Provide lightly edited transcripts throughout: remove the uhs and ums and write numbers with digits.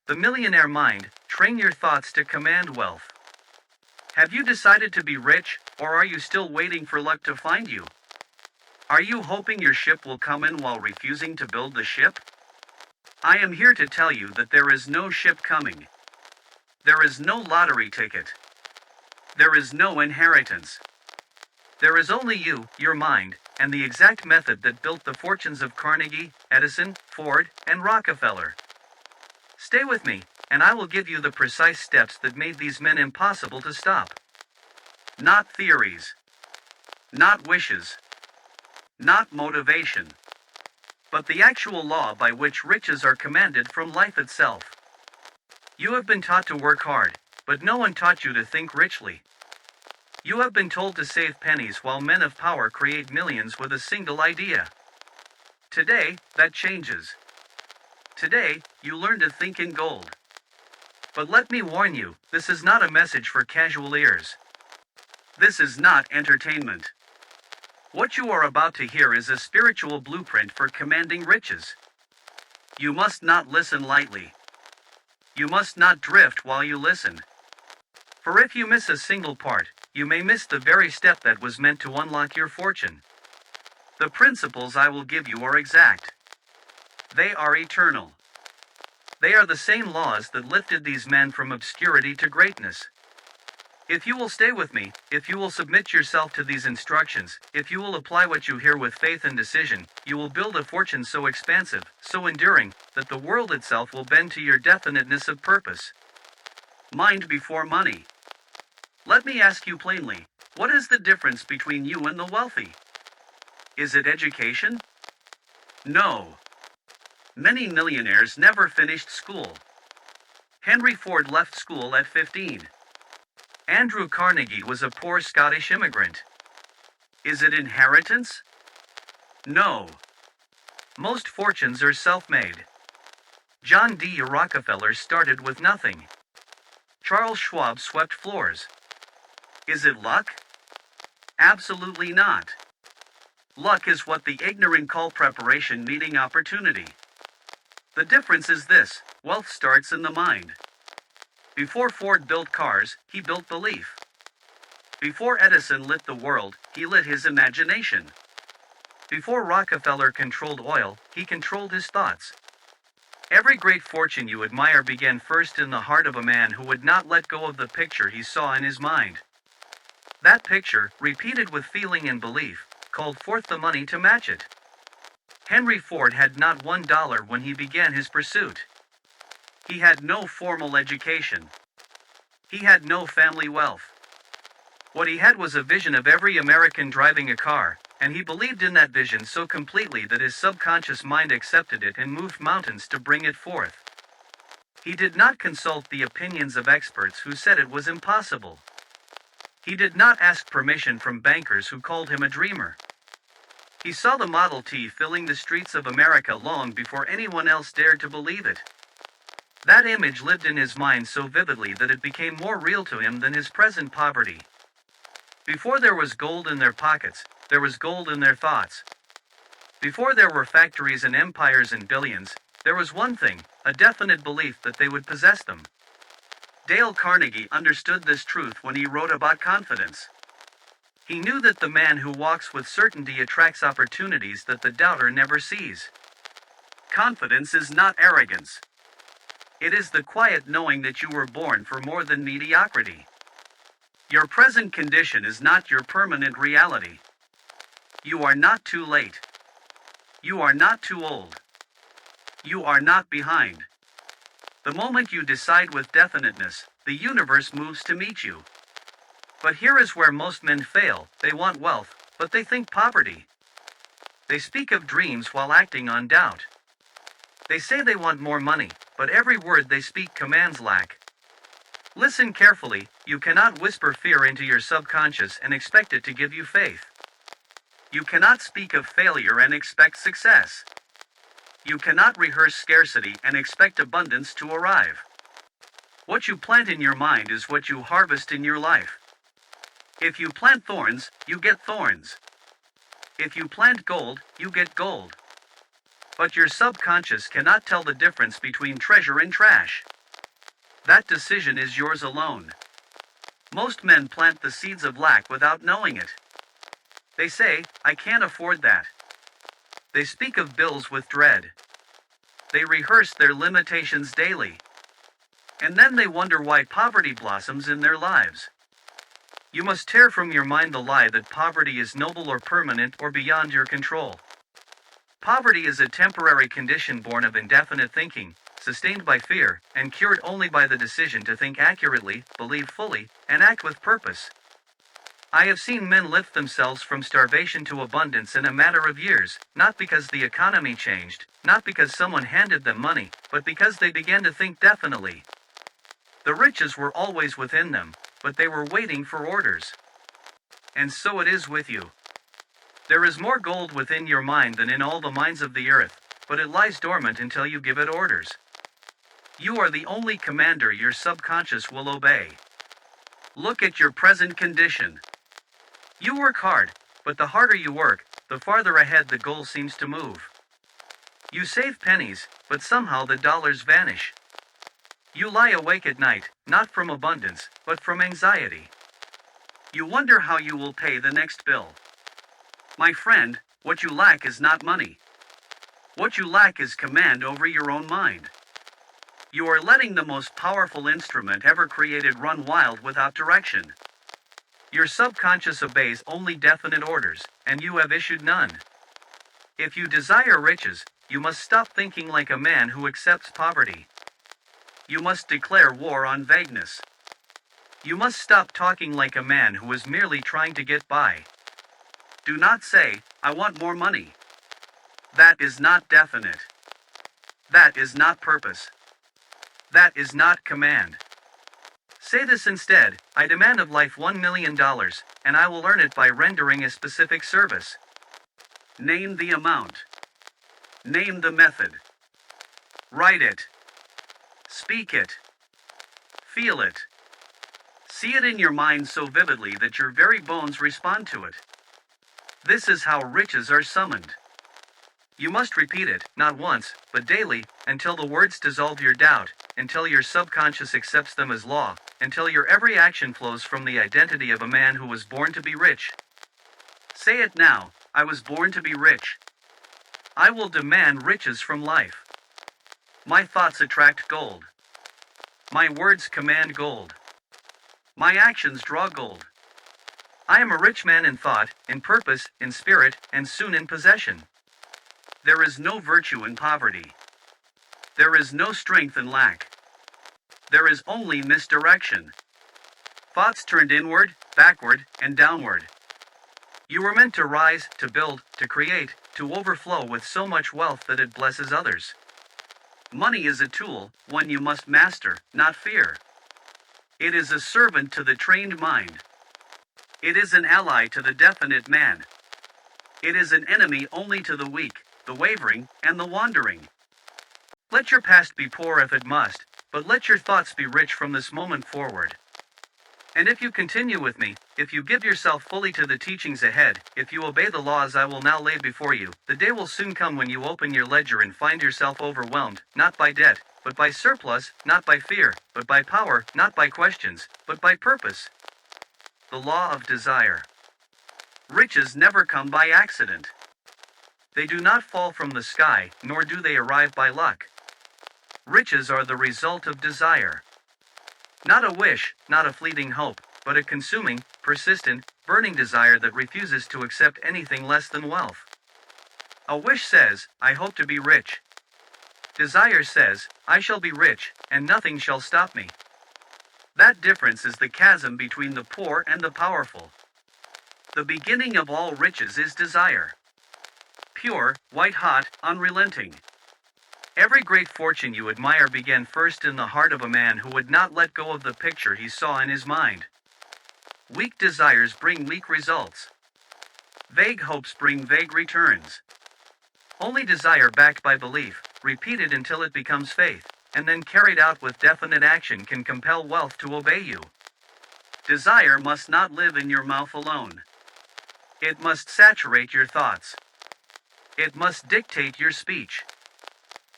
The Millionaire Mind, train your thoughts to command wealth. Have you decided to be rich, or are you still waiting for luck to find you? Are you hoping your ship will come in while refusing to build the ship? I am here to tell you that there is no ship coming. There is no lottery ticket. There is no inheritance. There is only you, your mind, and the exact method that built the fortunes of Carnegie, Edison, Ford, and Rockefeller. Stay with me, and I will give you the precise steps that made these men impossible to stop. Not theories. Not wishes. Not motivation. But the actual law by which riches are commanded from life itself. You have been taught to work hard, but no one taught you to think richly. You have been told to save pennies while men of power create millions with a single idea. Today, that changes. Today, you learn to think in gold. But let me warn you, this is not a message for casual ears. This is not entertainment. What you are about to hear is a spiritual blueprint for commanding riches. You must not listen lightly. You must not drift while you listen. For if you miss a single part, you may miss the very step that was meant to unlock your fortune. The principles I will give you are exact. They are eternal. They are the same laws that lifted these men from obscurity to greatness. If you will stay with me, if you will submit yourself to these instructions, if you will apply what you hear with faith and decision, you will build a fortune so expansive, so enduring, that the world itself will bend to your definiteness of purpose. Mind before money. Let me ask you plainly, what is the difference between you and the wealthy? Is it education? No. Many millionaires never finished school. Henry Ford left school at 15. Andrew Carnegie was a poor Scottish immigrant. Is it inheritance? No. Most fortunes are self-made. John D. Rockefeller started with nothing. Charles Schwab swept floors. Is it luck? Absolutely not. Luck is what the ignorant call preparation meeting opportunity. The difference is this: wealth starts in the mind. Before Ford built cars, he built belief. Before Edison lit the world, he lit his imagination. Before Rockefeller controlled oil, he controlled his thoughts. Every great fortune you admire began first in the heart of a man who would not let go of the picture he saw in his mind. That picture, repeated with feeling and belief, called forth the money to match it. Henry Ford had not $1 when he began his pursuit. He had no formal education. He had no family wealth. What he had was a vision of every American driving a car, and he believed in that vision so completely that his subconscious mind accepted it and moved mountains to bring it forth. He did not consult the opinions of experts who said it was impossible. He did not ask permission from bankers who called him a dreamer. He saw the Model T filling the streets of America long before anyone else dared to believe it. That image lived in his mind so vividly that it became more real to him than his present poverty. Before there was gold in their pockets, there was gold in their thoughts. Before there were factories and empires and billions, there was one thing, a definite belief that they would possess them. Dale Carnegie understood this truth when he wrote about confidence. He knew that the man who walks with certainty attracts opportunities that the doubter never sees. Confidence is not arrogance. It is the quiet knowing that you were born for more than mediocrity. Your present condition is not your permanent reality. You are not too late. You are not too old. You are not behind. The moment you decide with definiteness, the universe moves to meet you. But here is where most men fail: they want wealth, but they think poverty. They speak of dreams while acting on doubt. They say they want more money, but every word they speak commands lack. Listen carefully, you cannot whisper fear into your subconscious and expect it to give you faith. You cannot speak of failure and expect success. You cannot rehearse scarcity and expect abundance to arrive. What you plant in your mind is what you harvest in your life. If you plant thorns, you get thorns. If you plant gold, you get gold. But your subconscious cannot tell the difference between treasure and trash. That decision is yours alone. Most men plant the seeds of lack without knowing it. They say, "I can't afford that." They speak of bills with dread. They rehearse their limitations daily. And then they wonder why poverty blossoms in their lives. You must tear from your mind the lie that poverty is noble or permanent or beyond your control. Poverty is a temporary condition born of indefinite thinking, sustained by fear, and cured only by the decision to think accurately, believe fully, and act with purpose. I have seen men lift themselves from starvation to abundance in a matter of years, not because the economy changed, not because someone handed them money, but because they began to think definitely. The riches were always within them, but they were waiting for orders. And so it is with you. There is more gold within your mind than in all the mines of the earth, but it lies dormant until you give it orders. You are the only commander your subconscious will obey. Look at your present condition. You work hard, but the harder you work, the farther ahead the goal seems to move. You save pennies, but somehow the dollars vanish. You lie awake at night, not from abundance, but from anxiety. You wonder how you will pay the next bill. My friend, what you lack is not money. What you lack is command over your own mind. You are letting the most powerful instrument ever created run wild without direction. Your subconscious obeys only definite orders, and you have issued none. If you desire riches, you must stop thinking like a man who accepts poverty. You must declare war on vagueness. You must stop talking like a man who is merely trying to get by. Do not say, "I want more money." That is not definite. That is not purpose. That is not command. Say this instead, "I demand of life $1 million, and I will earn it by rendering a specific service." Name the amount. Name the method. Write it. Speak it. Feel it. See it in your mind so vividly that your very bones respond to it. This is how riches are summoned. You must repeat it, not once, but daily, until the words dissolve your doubt, until your subconscious accepts them as law, until your every action flows from the identity of a man who was born to be rich. Say it now, "I was born to be rich. I will demand riches from life. My thoughts attract gold. My words command gold. My actions draw gold. I am a rich man in thought, in purpose, in spirit, and soon in possession." There is no virtue in poverty. There is no strength in lack. There is only misdirection. Thoughts turned inward, backward, and downward. You were meant to rise, to build, to create, to overflow with so much wealth that it blesses others. Money is a tool, one you must master, not fear. It is a servant to the trained mind. It is an ally to the definite man. It is an enemy only to the weak, the wavering, and the wandering. Let your past be poor if it must, but let your thoughts be rich from this moment forward. And if you continue with me, if you give yourself fully to the teachings ahead, if you obey the laws I will now lay before you, the day will soon come when you open your ledger and find yourself overwhelmed, not by debt, but by surplus, not by fear, but by power, not by questions, but by purpose. The law of desire. Riches never come by accident. They do not fall from the sky, nor do they arrive by luck. Riches are the result of desire. Not a wish, not a fleeting hope, but a consuming, persistent, burning desire that refuses to accept anything less than wealth. A wish says, "I hope to be rich." Desire says, "I shall be rich, and nothing shall stop me." That difference is the chasm between the poor and the powerful. The beginning of all riches is desire. Pure, white-hot, unrelenting. Every great fortune you admire began first in the heart of a man who would not let go of the picture he saw in his mind. Weak desires bring weak results. Vague hopes bring vague returns. Only desire backed by belief, repeated until it becomes faith, and then carried out with definite action can compel wealth to obey you. Desire must not live in your mouth alone. It must saturate your thoughts. It must dictate your speech.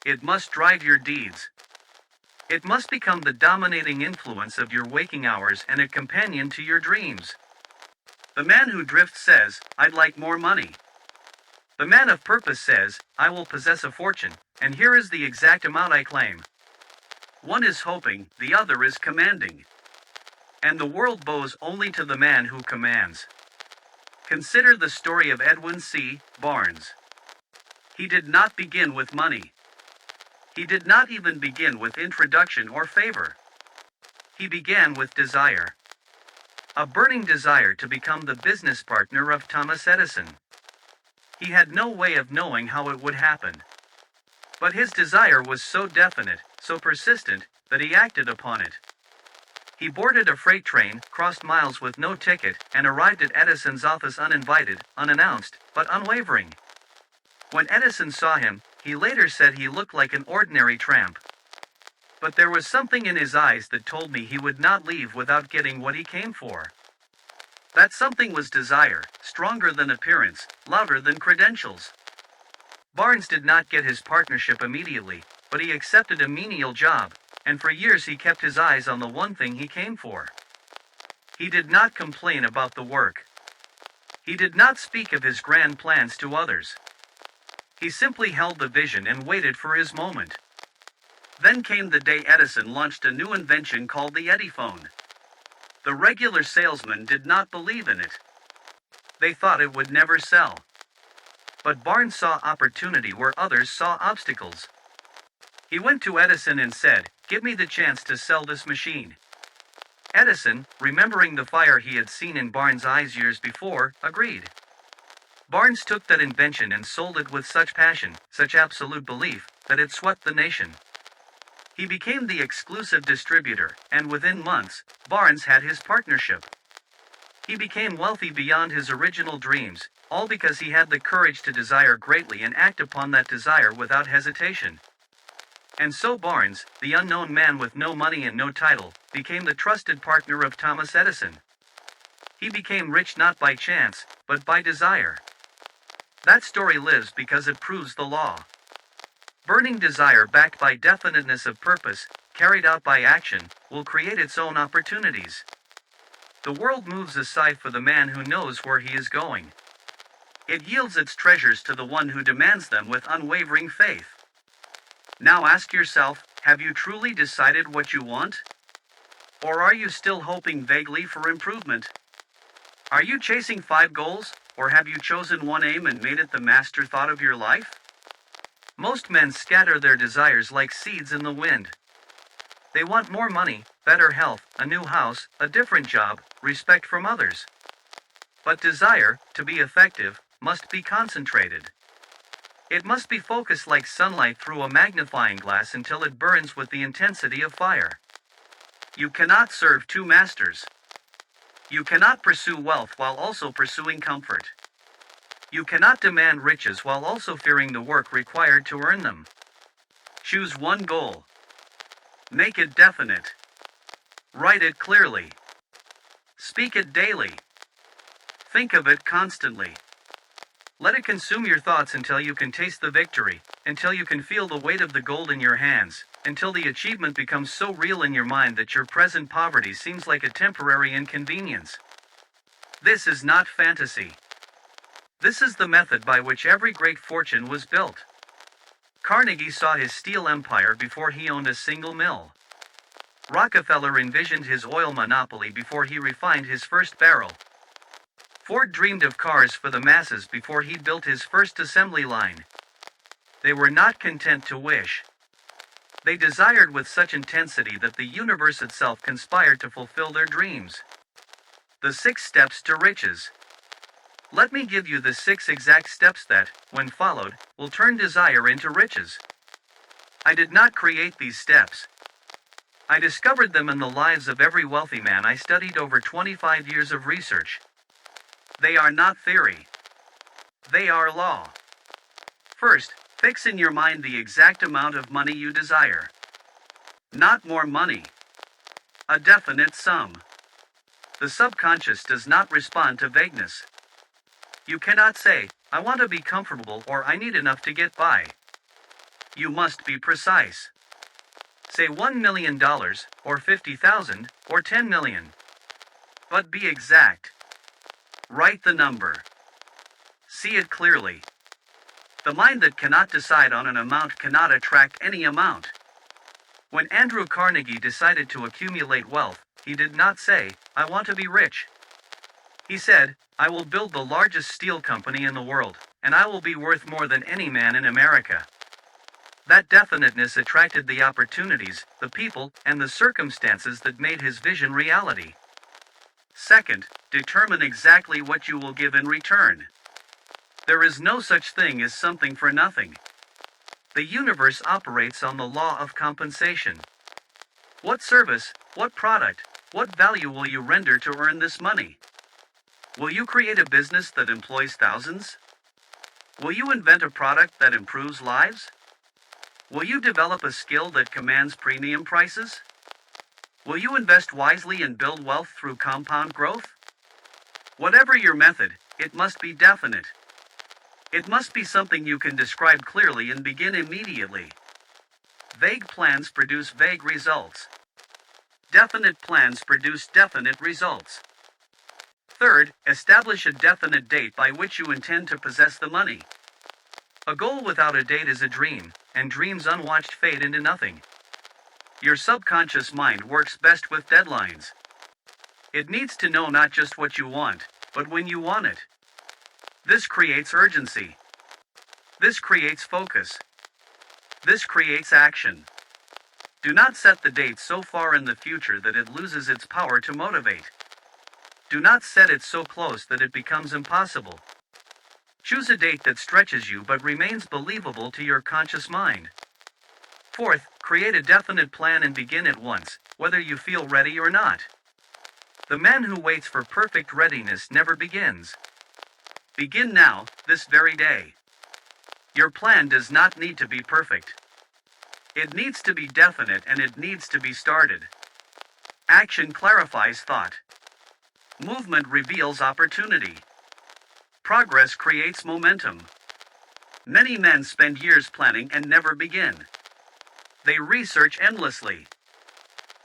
It must drive your deeds. It must become the dominating influence of your waking hours and a companion to your dreams. The man who drifts says, "I'd like more money." The man of purpose says, "I will possess a fortune, and here is the exact amount I claim." One is hoping, the other is commanding. And the world bows only to the man who commands. Consider the story of Edwin C. Barnes. He did not begin with money. He did not even begin with introduction or favor. He began with desire. A burning desire to become the business partner of Thomas Edison. He had no way of knowing how it would happen. But his desire was so definite, so persistent, that he acted upon it. He boarded a freight train, crossed miles with no ticket, and arrived at Edison's office uninvited, unannounced, but unwavering. When Edison saw him, he later said he looked like an ordinary tramp. But there was something in his eyes that told me he would not leave without getting what he came for. That something was desire, stronger than appearance, louder than credentials. Barnes did not get his partnership immediately, but he accepted a menial job, and for years he kept his eyes on the one thing he came for. He did not complain about the work. He did not speak of his grand plans to others. He simply held the vision and waited for his moment. Then came the day Edison launched a new invention called the Ediphone. The regular salesmen did not believe in it. They thought it would never sell. But Barnes saw opportunity where others saw obstacles. He went to Edison and said, "Give me the chance to sell this machine." Edison, remembering the fire he had seen in Barnes' eyes years before, agreed. Barnes took that invention and sold it with such passion, such absolute belief, that it swept the nation. He became the exclusive distributor, and within months, Barnes had his partnership. He became wealthy beyond his original dreams, all because he had the courage to desire greatly and act upon that desire without hesitation. And so Barnes, the unknown man with no money and no title, became the trusted partner of Thomas Edison. He became rich not by chance, but by desire. That story lives because it proves the law. Burning desire backed by definiteness of purpose, carried out by action, will create its own opportunities. The world moves aside for the man who knows where he is going. It yields its treasures to the one who demands them with unwavering faith. Now ask yourself, have you truly decided what you want? Or are you still hoping vaguely for improvement? Are you chasing 5 goals, or have you chosen one aim and made it the master thought of your life? Most men scatter their desires like seeds in the wind. They want more money, better health, a new house, a different job, respect from others. But desire, to be effective, must be concentrated. It must be focused like sunlight through a magnifying glass until it burns with the intensity of fire. You cannot serve 2 masters. You cannot pursue wealth while also pursuing comfort. You cannot demand riches while also fearing the work required to earn them. Choose one goal. Make it definite. Write it clearly. Speak it daily. Think of it constantly. Let it consume your thoughts until you can taste the victory, until you can feel the weight of the gold in your hands, until the achievement becomes so real in your mind that your present poverty seems like a temporary inconvenience. This is not fantasy. This is the method by which every great fortune was built. Carnegie saw his steel empire before he owned a single mill. Rockefeller envisioned his oil monopoly before he refined his first barrel. Ford dreamed of cars for the masses before he built his first assembly line. They were not content to wish. They desired with such intensity that the universe itself conspired to fulfill their dreams. The 6 steps to riches. Let me give you the 6 exact steps that, when followed, will turn desire into riches. I did not create these steps. I discovered them in the lives of every wealthy man I studied over 25 years of research. They are not theory. They are law. First, fix in your mind the exact amount of money you desire. Not more money. A definite sum. The subconscious does not respond to vagueness. You cannot say, "I want to be comfortable" or "I need enough to get by." You must be precise. Say $1 million, or 50,000, or 10 million. But be exact. Write the number. See it clearly. The mind that cannot decide on an amount cannot attract any amount. When Andrew Carnegie decided to accumulate wealth, he did not say, "I want to be rich." He said, "I will build the largest steel company in the world, and I will be worth more than any man in America." That definiteness attracted the opportunities, the people, and the circumstances that made his vision reality. Second, determine exactly what you will give in return. There is no such thing as something for nothing. The universe operates on the law of compensation. What service, what product, what value will you render to earn this money? Will you create a business that employs thousands? Will you invent a product that improves lives? Will you develop a skill that commands premium prices? Will you invest wisely and build wealth through compound growth? Whatever your method, it must be definite. It must be something you can describe clearly and begin immediately. Vague plans produce vague results. Definite plans produce definite results. Third, establish a definite date by which you intend to possess the money. A goal without a date is a dream, and dreams unwatched fade into nothing. Your subconscious mind works best with deadlines. It needs to know not just what you want, but when you want it. This creates urgency. This creates focus. This creates action. Do not set the date so far in the future that it loses its power to motivate. Do not set it so close that it becomes impossible. Choose a date that stretches you but remains believable to your conscious mind. Fourth, create a definite plan and begin at once, whether you feel ready or not. The man who waits for perfect readiness never begins. Begin now, this very day. Your plan does not need to be perfect. It needs to be definite and it needs to be started. Action clarifies thought. Movement reveals opportunity. Progress creates momentum. Many men spend years planning and never begin. They research endlessly.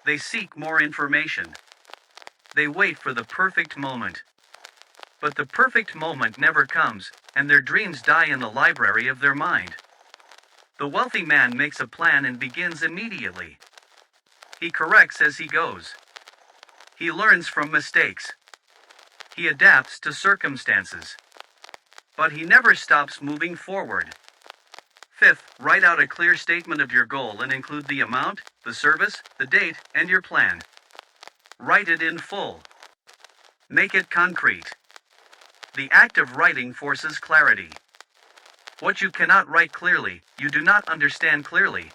They seek more information. They wait for the perfect moment. But the perfect moment never comes, and their dreams die in the library of their mind. The wealthy man makes a plan and begins immediately. He corrects as he goes. He learns from mistakes. He adapts to circumstances. But he never stops moving forward. Fifth, write out a clear statement of your goal and include the amount, the service, the date, and your plan. Write it in full. Make it concrete. The act of writing forces clarity. What you cannot write clearly, you do not understand clearly.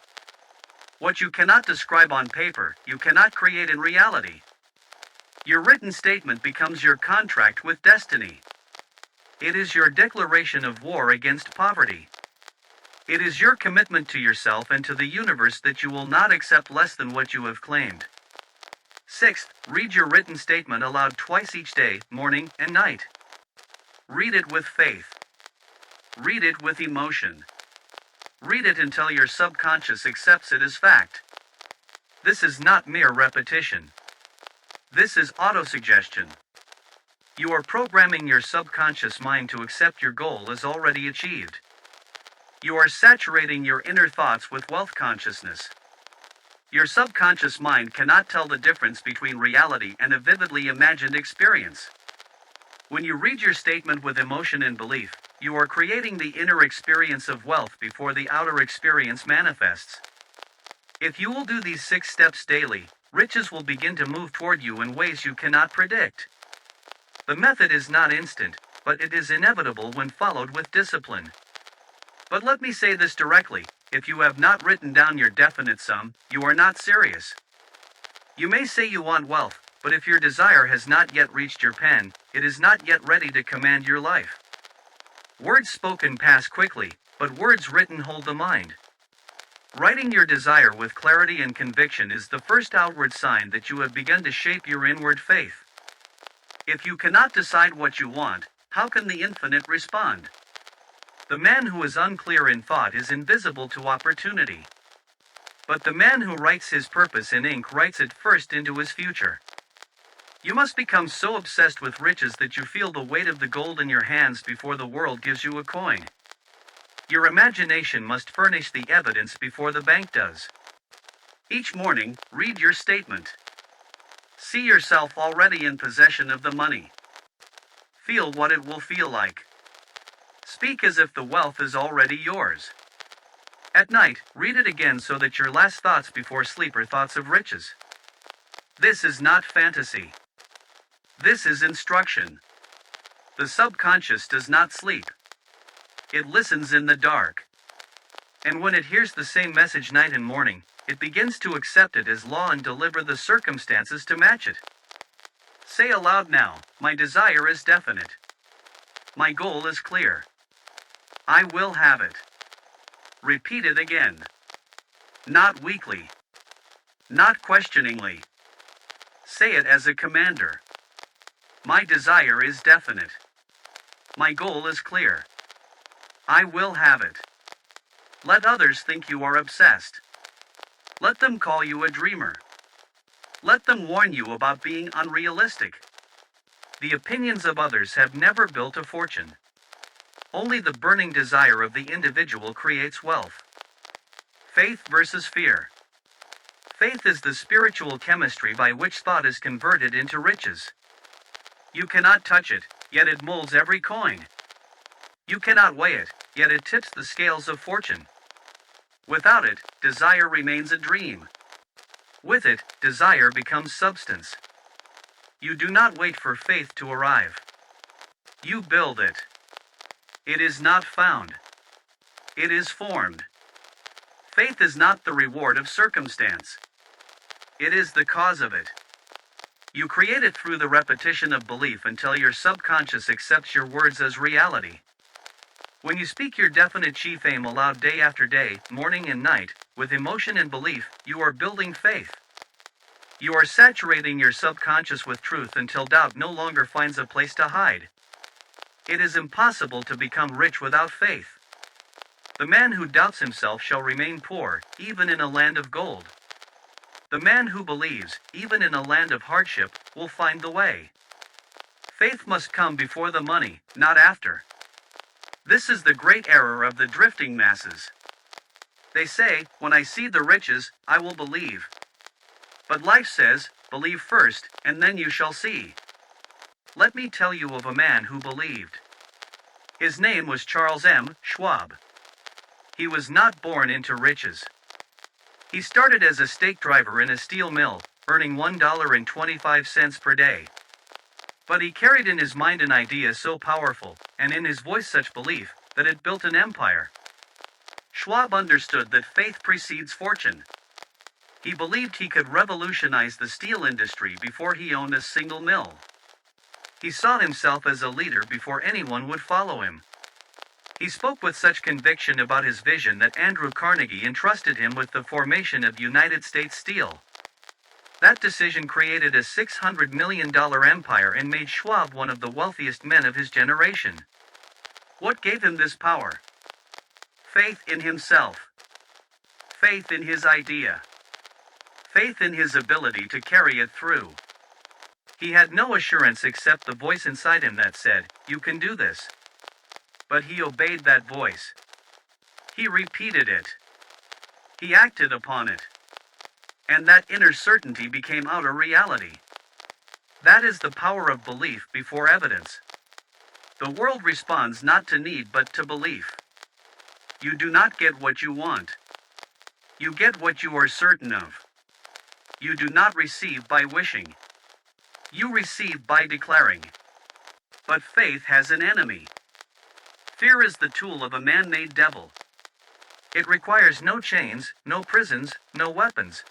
What you cannot describe on paper, you cannot create in reality. Your written statement becomes your contract with destiny. It is your declaration of war against poverty. It is your commitment to yourself and to the universe that you will not accept less than what you have claimed. Sixth, read your written statement aloud twice each day, morning and night. Read it with faith. Read it with emotion. Read it until your subconscious accepts it as fact. This is not mere repetition. This is autosuggestion. You are programming your subconscious mind to accept your goal as already achieved. You are saturating your inner thoughts with wealth consciousness. Your subconscious mind cannot tell the difference between reality and a vividly imagined experience. When you read your statement with emotion and belief, you are creating the inner experience of wealth before the outer experience manifests. If you will do these 6 steps daily, riches will begin to move toward you in ways you cannot predict. The method is not instant, but it is inevitable when followed with discipline. But let me say this directly, if you have not written down your definite sum, you are not serious. You may say you want wealth, but if your desire has not yet reached your pen, it is not yet ready to command your life. Words spoken pass quickly, but words written hold the mind. Writing your desire with clarity and conviction is the first outward sign that you have begun to shape your inward faith. If you cannot decide what you want, how can the infinite respond? The man who is unclear in thought is invisible to opportunity. But the man who writes his purpose in ink writes it first into his future. You must become so obsessed with riches that you feel the weight of the gold in your hands before the world gives you a coin. Your imagination must furnish the evidence before the bank does. Each morning, read your statement. See yourself already in possession of the money. Feel what it will feel like. Speak as if the wealth is already yours. At night, read it again so that your last thoughts before sleep are thoughts of riches. This is not fantasy. This is instruction. The subconscious does not sleep. It listens in the dark. And when it hears the same message night and morning, it begins to accept it as law and deliver the circumstances to match it. Say aloud now, my desire is definite. My goal is clear. I will have it. Repeat it again. Not weakly. Not questioningly. Say it as a commander. My desire is definite. My goal is clear. I will have it. Let others think you are obsessed. Let them call you a dreamer. Let them warn you about being unrealistic. The opinions of others have never built a fortune. Only the burning desire of the individual creates wealth. Faith versus fear. Faith is the spiritual chemistry by which thought is converted into riches. You cannot touch it, yet it molds every coin. You cannot weigh it, yet it tips the scales of fortune. Without it, desire remains a dream. With it, desire becomes substance. You do not wait for faith to arrive. You build it. It is not found. It is formed. Faith is not the reward of circumstance. It is the cause of it. You create it through the repetition of belief until your subconscious accepts your words as reality. When you speak your definite chief aim aloud day after day, morning and night, with emotion and belief, you are building faith. You are saturating your subconscious with truth until doubt no longer finds a place to hide. It is impossible to become rich without faith. The man who doubts himself shall remain poor, even in a land of gold. The man who believes, even in a land of hardship, will find the way. Faith must come before the money, not after. This is the great error of the drifting masses. They say, when I see the riches, I will believe. But life says, believe first, and then you shall see. Let me tell you of a man who believed. His name was Charles M. Schwab. He was not born into riches. He started as a stake driver in a steel mill, earning $1.25 per day. But he carried in his mind an idea so powerful, and in his voice such belief, that it built an empire. Schwab understood that faith precedes fortune. He believed he could revolutionize the steel industry before he owned a single mill. He saw himself as a leader before anyone would follow him. He spoke with such conviction about his vision that Andrew Carnegie entrusted him with the formation of United States Steel. That decision created a $600 million empire and made Schwab one of the wealthiest men of his generation. What gave him this power? Faith in himself. Faith in his idea. Faith in his ability to carry it through. He had no assurance except the voice inside him that said, "You can do this." But he obeyed that voice. He repeated it. He acted upon it. And that inner certainty became outer reality. That is the power of belief before evidence. The world responds not to need but to belief. You do not get what you want. You get what you are certain of. You do not receive by wishing. You receive by declaring. But faith has an enemy. Fear is the tool of a man-made devil. It requires no chains, no prisons, no weapons.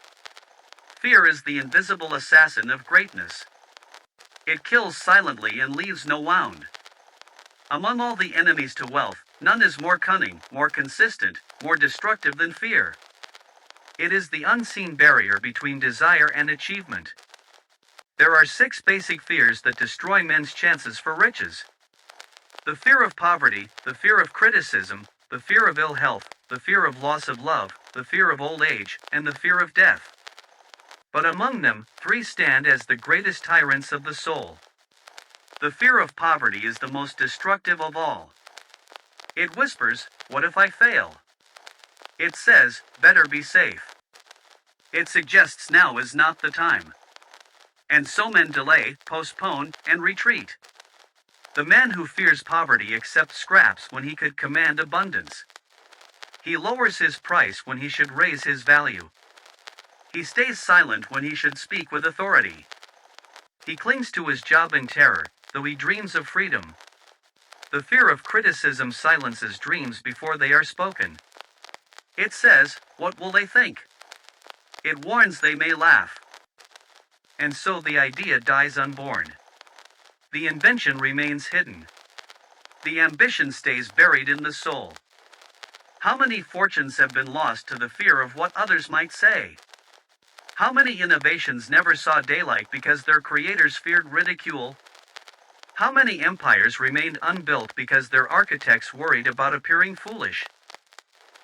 Fear is the invisible assassin of greatness. It kills silently and leaves no wound. Among all the enemies to wealth, none is more cunning, more consistent, more destructive than fear. It is the unseen barrier between desire and achievement. There are 6 basic fears that destroy men's chances for riches. The fear of poverty, the fear of criticism, the fear of ill health, the fear of loss of love, the fear of old age, and the fear of death. But among them, 3 stand as the greatest tyrants of the soul. The fear of poverty is the most destructive of all. It whispers, "What if I fail?" It says, "Better be safe." It suggests now is not the time. And so men delay, postpone, and retreat. The man who fears poverty accepts scraps when he could command abundance. He lowers his price when he should raise his value. He stays silent when he should speak with authority. He clings to his job in terror, though he dreams of freedom. The fear of criticism silences dreams before they are spoken. It says, "What will they think?" It warns they may laugh. And so the idea dies unborn. The invention remains hidden. The ambition stays buried in the soul. How many fortunes have been lost to the fear of what others might say? How many innovations never saw daylight because their creators feared ridicule? How many empires remained unbuilt because their architects worried about appearing foolish?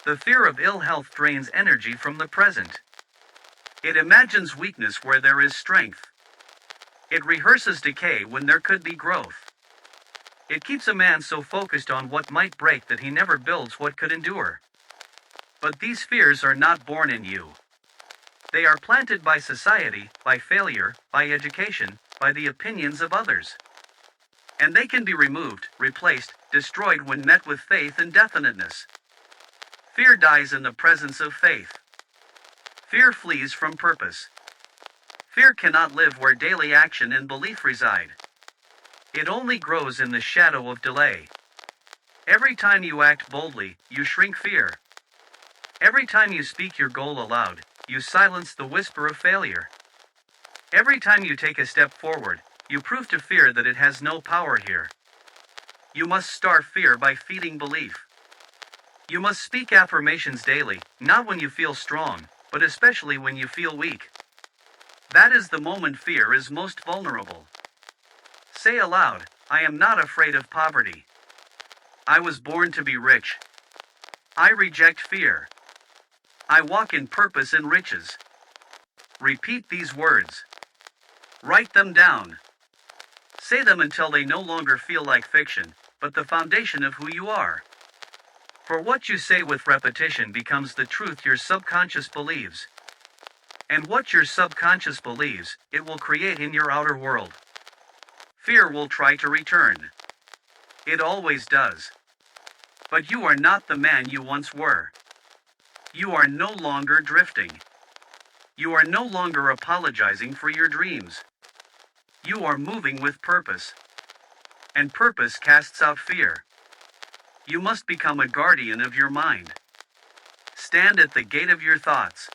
The fear of ill health drains energy from the present. It imagines weakness where there is strength. It rehearses decay when there could be growth. It keeps a man so focused on what might break that he never builds what could endure. But these fears are not born in you. They are planted by society, by failure, by education, by the opinions of others. And they can be removed, replaced, destroyed when met with faith and definiteness. Fear dies in the presence of faith. Fear flees from purpose. Fear cannot live where daily action and belief reside. It only grows in the shadow of delay. Every time you act boldly, you shrink fear. Every time you speak your goal aloud, you silence the whisper of failure. Every time you take a step forward, you prove to fear that it has no power here. You must starve fear by feeding belief. You must speak affirmations daily, not when you feel strong, but especially when you feel weak. That is the moment fear is most vulnerable. Say aloud, "I am not afraid of poverty. I was born to be rich. I reject fear. I walk in purpose and riches." Repeat these words. Write them down. Say them until they no longer feel like fiction, but the foundation of who you are. For what you say with repetition becomes the truth your subconscious believes. And what your subconscious believes, it will create in your outer world. Fear will try to return. It always does. But you are not the man you once were. You are no longer drifting. You are no longer apologizing for your dreams. You are moving with purpose. And purpose casts out fear. You must become a guardian of your mind. Stand at the gate of your thoughts.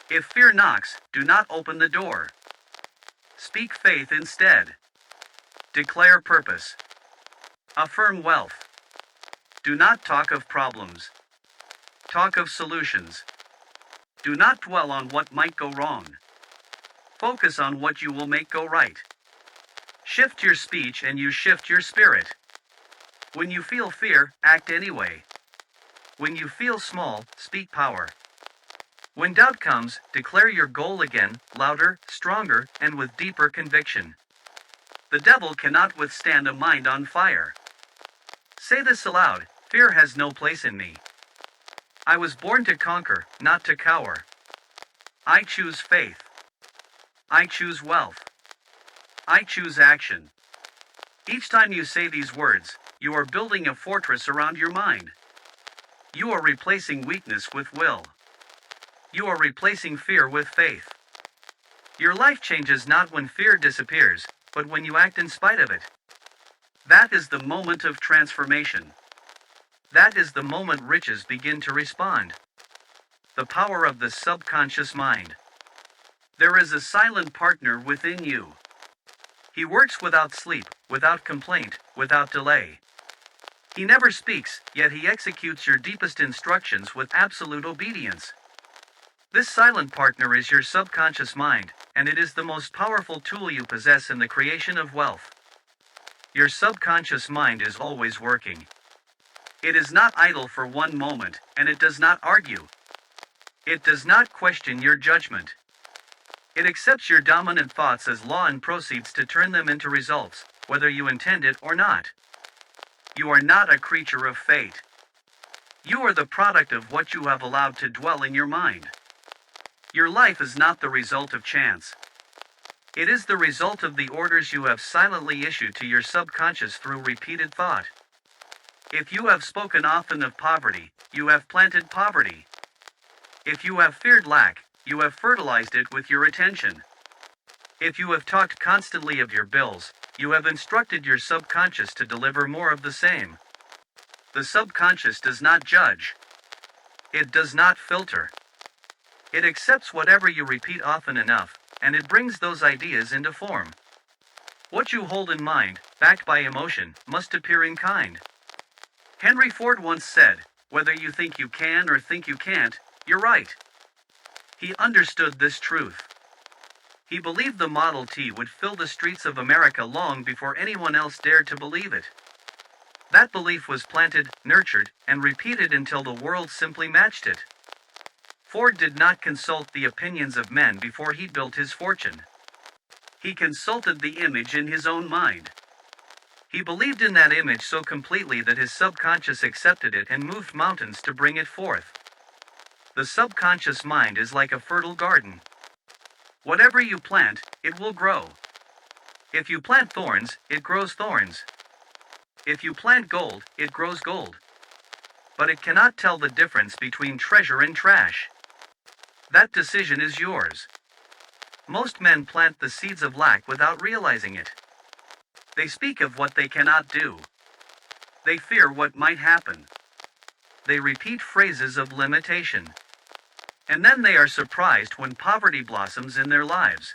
If fear knocks, do not open the door. Speak faith instead. Declare purpose. Affirm wealth. Do not talk of problems. Talk of solutions. Do not dwell on what might go wrong. Focus on what you will make go right. Shift your speech and you shift your spirit. When you feel fear, act anyway. When you feel small, speak power. When doubt comes, declare your goal again, louder, stronger, and with deeper conviction. The devil cannot withstand a mind on fire. Say this aloud, "Fear has no place in me. I was born to conquer, not to cower. I choose faith. I choose wealth. I choose action." Each time you say these words, you are building a fortress around your mind. You are replacing weakness with will. You are replacing fear with faith. Your life changes not when fear disappears, but when you act in spite of it. That is the moment of transformation. That is the moment riches begin to respond. The power of the subconscious mind. There is a silent partner within you. He works without sleep, without complaint, without delay. He never speaks, yet he executes your deepest instructions with absolute obedience. This silent partner is your subconscious mind, and it is the most powerful tool you possess in the creation of wealth. Your subconscious mind is always working. It is not idle for one moment, and it does not argue. It does not question your judgment. It accepts your dominant thoughts as law and proceeds to turn them into results, whether you intend it or not. You are not a creature of fate. You are the product of what you have allowed to dwell in your mind. Your life is not the result of chance. It is the result of the orders you have silently issued to your subconscious through repeated thought. If you have spoken often of poverty, you have planted poverty. If you have feared lack, you have fertilized it with your attention. If you have talked constantly of your bills, you have instructed your subconscious to deliver more of the same. The subconscious does not judge. It does not filter. It accepts whatever you repeat often enough, and it brings those ideas into form. What you hold in mind, backed by emotion, must appear in kind. Henry Ford once said, "Whether you think you can or think you can't, you're right." He understood this truth. He believed the Model T would fill the streets of America long before anyone else dared to believe it. That belief was planted, nurtured, and repeated until the world simply matched it. Ford did not consult the opinions of men before he built his fortune. He consulted the image in his own mind. He believed in that image so completely that his subconscious accepted it and moved mountains to bring it forth. The subconscious mind is like a fertile garden. Whatever you plant, it will grow. If you plant thorns, it grows thorns. If you plant gold, it grows gold. But it cannot tell the difference between treasure and trash. That decision is yours. Most men plant the seeds of lack without realizing it. They speak of what they cannot do. They fear what might happen. They repeat phrases of limitation. And then they are surprised when poverty blossoms in their lives.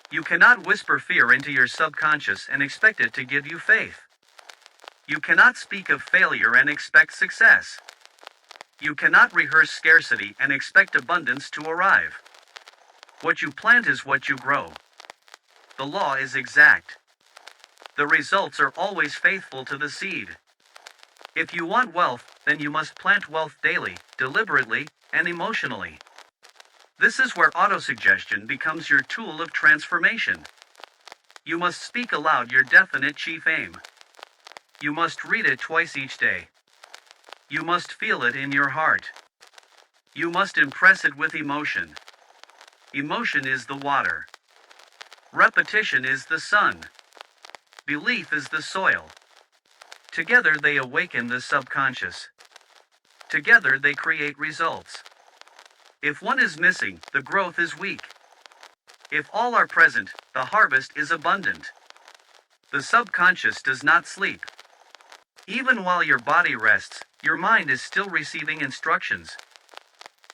You cannot whisper fear into your subconscious and expect it to give you faith. You cannot speak of failure and expect success. You cannot rehearse scarcity and expect abundance to arrive. What you plant is what you grow. The law is exact. The results are always faithful to the seed. If you want wealth, then you must plant wealth daily, deliberately, and emotionally. This is where autosuggestion becomes your tool of transformation. You must speak aloud your definite chief aim. You must read it twice each day. You must feel it in your heart. You must impress it with emotion. Emotion is the water. Repetition is the sun. Belief is the soil. Together they awaken the subconscious. Together they create results. If one is missing, the growth is weak. If all are present, the harvest is abundant. The subconscious does not sleep. Even while your body rests, your mind is still receiving instructions.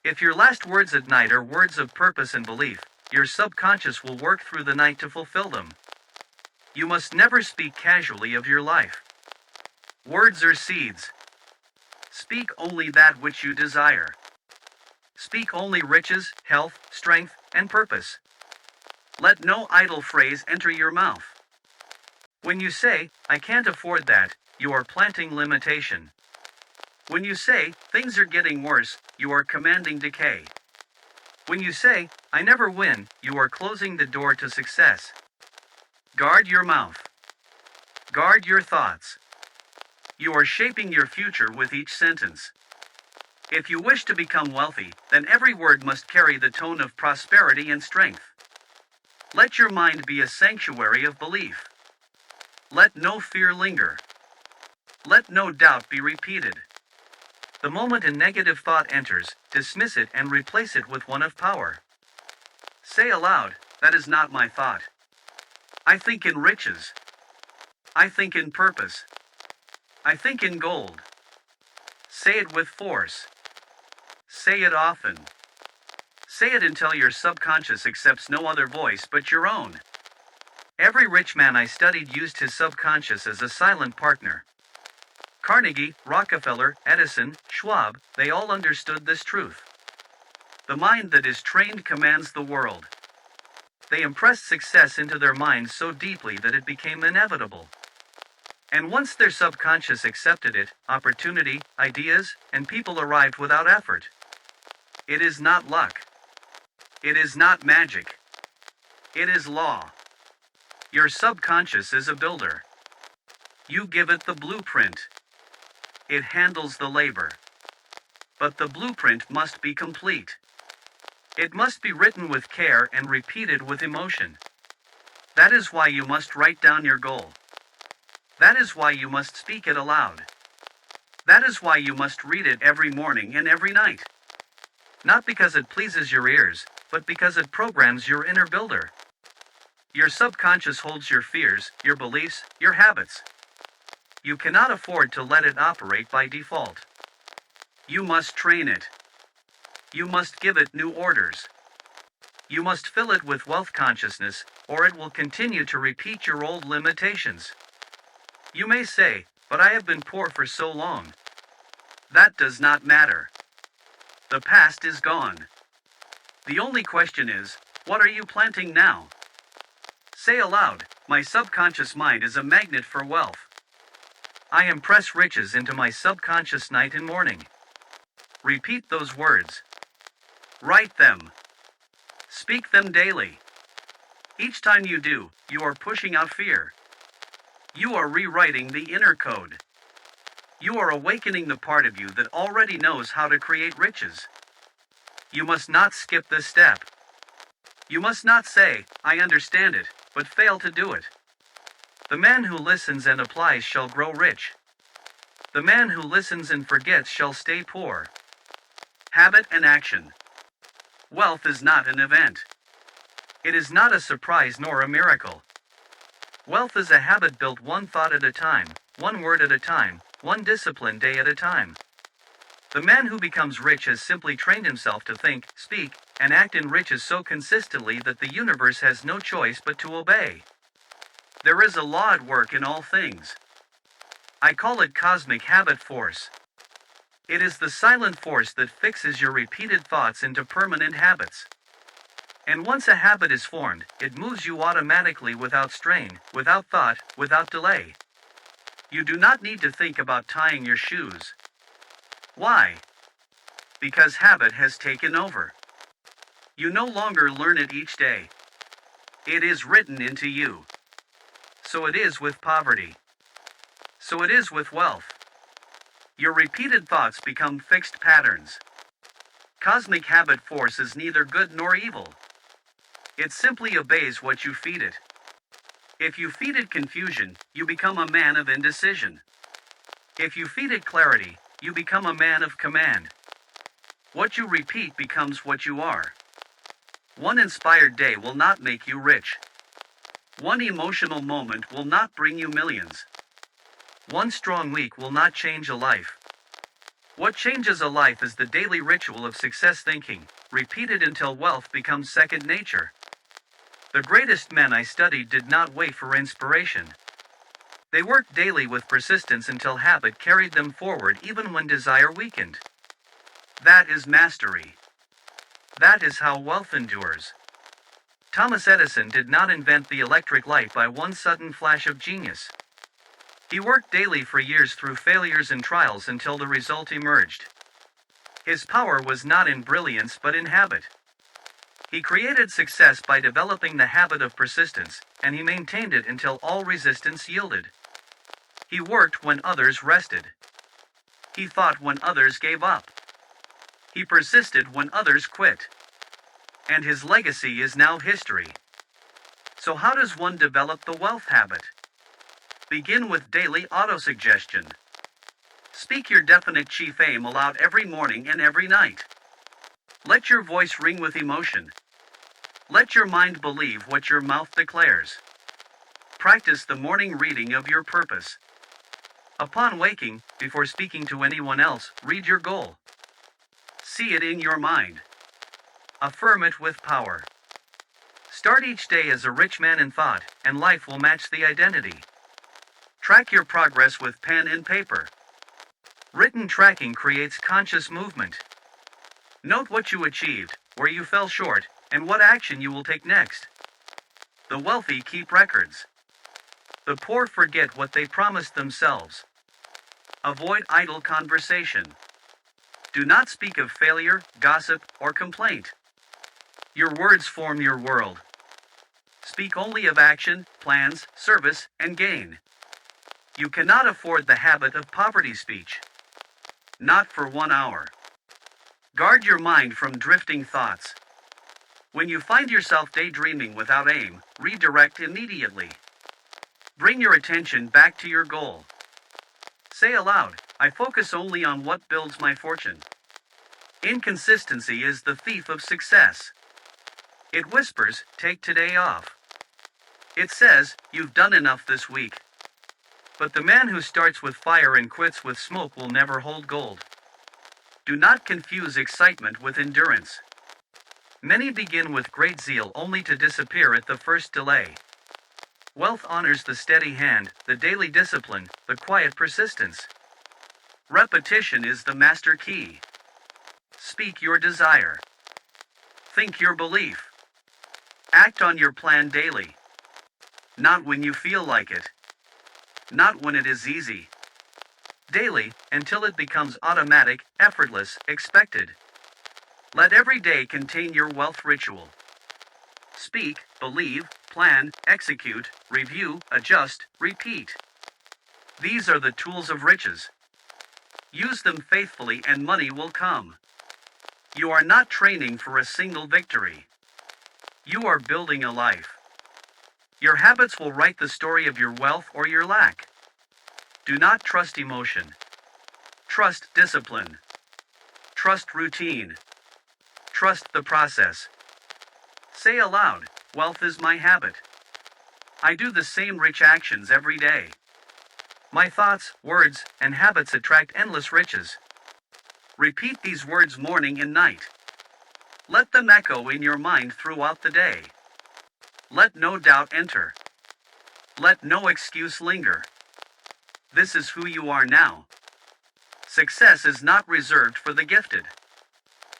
If your last words at night are words of purpose and belief, your subconscious will work through the night to fulfill them. You must never speak casually of your life. Words are seeds. Speak only that which you desire. Speak only riches, health, strength, and purpose. Let no idle phrase enter your mouth. When you say, "I can't afford that," you are planting limitation. When you say, "Things are getting worse," you are commanding decay. When you say, "I never win," you are closing the door to success. Guard your mouth. Guard your thoughts. You are shaping your future with each sentence. If you wish to become wealthy, then every word must carry the tone of prosperity and strength. Let your mind be a sanctuary of belief. Let no fear linger. Let no doubt be repeated. The moment a negative thought enters, dismiss it and replace it with one of power. Say aloud, "That is not my thought. I think in riches. I think in purpose. I think in gold." Say it with force. Say it often. Say it until your subconscious accepts no other voice but your own. Every rich man I studied used his subconscious as a silent partner. Carnegie, Rockefeller, Edison, Schwab, they all understood this truth. The mind that is trained commands the world. They impressed success into their minds so deeply that it became inevitable. And once their subconscious accepted it, opportunity, ideas, and people arrived without effort. It is not luck. It is not magic. It is law. Your subconscious is a builder. You give it the blueprint. It handles the labor. But the blueprint must be complete. It must be written with care and repeated with emotion. That is why you must write down your goal. That is why you must speak it aloud. That is why you must read it every morning and every night. Not because it pleases your ears, but because it programs your inner builder. Your subconscious holds your fears, your beliefs, your habits. You cannot afford to let it operate by default. You must train it. You must give it new orders. You must fill it with wealth consciousness, or it will continue to repeat your old limitations. You may say, "But I have been poor for so long." That does not matter. The past is gone. The only question is, what are you planting now? Say aloud, "My subconscious mind is a magnet for wealth. I impress riches into my subconscious night and morning." Repeat those words. Write them. Speak them daily. Each time you do, you are pushing out fear. You are rewriting the inner code. You are awakening the part of you that already knows how to create riches. You must not skip this step. You must not say, "I understand it," but fail to do it. The man who listens and applies shall grow rich. The man who listens and forgets shall stay poor. Habit and action. Wealth is not an event. It is not a surprise nor a miracle. Wealth is a habit built one thought at a time, one word at a time, one disciplined day at a time. The man who becomes rich has simply trained himself to think, speak, and act in riches so consistently that the universe has no choice but to obey. There is a law at work in all things. I call it cosmic habit force. It is the silent force that fixes your repeated thoughts into permanent habits. And once a habit is formed, it moves you automatically without strain, without thought, without delay. You do not need to think about tying your shoes. Why? Because habit has taken over. You no longer learn it each day. It is written into you. So it is with poverty. So it is with wealth. Your repeated thoughts become fixed patterns. Cosmic habit force is neither good nor evil. It simply obeys what you feed it. If you feed it confusion, you become a man of indecision. If you feed it clarity, you become a man of command. What you repeat becomes what you are. One inspired day will not make you rich. One emotional moment will not bring you millions. One strong week will not change a life. What changes a life is the daily ritual of success thinking, repeated until wealth becomes second nature. The greatest men I studied did not wait for inspiration. They worked daily with persistence until habit carried them forward even when desire weakened. That is mastery. That is how wealth endures. Thomas Edison did not invent the electric light by one sudden flash of genius. He worked daily for years through failures and trials until the result emerged. His power was not in brilliance but in habit. He created success by developing the habit of persistence, and he maintained it until all resistance yielded. He worked when others rested. He thought when others gave up. He persisted when others quit. And his legacy is now history. So how does one develop the wealth habit? Begin with daily autosuggestion. Speak your definite chief aim aloud every morning and every night. Let your voice ring with emotion. Let your mind believe what your mouth declares. Practice the morning reading of your purpose. Upon waking, before speaking to anyone else, read your goal. See it in your mind. Affirm it with power. Start each day as a rich man in thought, and life will match the identity. Track your progress with pen and paper. Written tracking creates conscious movement. Note what you achieved, where you fell short, and what action you will take next. The wealthy keep records. The poor forget what they promised themselves. Avoid idle conversation. Do not speak of failure, gossip, or complaint. Your words form your world. Speak only of action, plans, service, and gain. You cannot afford the habit of poverty speech. Not for 1 hour. Guard your mind from drifting thoughts. When you find yourself daydreaming without aim, redirect immediately. Bring your attention back to your goal. Say aloud, I focus only on what builds my fortune. Inconsistency is the thief of success. It whispers, take today off. It says, you've done enough this week. But the man who starts with fire and quits with smoke will never hold gold. Do not confuse excitement with endurance. Many begin with great zeal only to disappear at the first delay. Wealth honors the steady hand, the daily discipline, the quiet persistence. Repetition is the master key. Speak your desire. Think your belief. Act on your plan daily. Not when you feel like it. Not when it is easy. Daily, until it becomes automatic, effortless, expected. Let every day contain your wealth ritual. Speak, believe, plan, execute, review, adjust, repeat. These are the tools of riches. Use them faithfully and money will come. You are not training for a single victory. You are building a life. Your habits will write the story of your wealth or your lack. Do not trust emotion. Trust discipline. Trust routine. Trust the process. Say aloud, wealth is my habit. I do the same rich actions every day. My thoughts, words, and habits attract endless riches. Repeat these words morning and night. Let them echo in your mind throughout the day. Let no doubt enter. Let no excuse linger. This is who you are now. Success is not reserved for the gifted.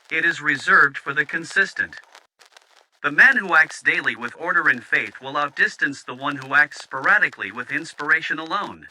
It is reserved for the consistent. The man who acts daily with order and faith will outdistance the one who acts sporadically with inspiration alone.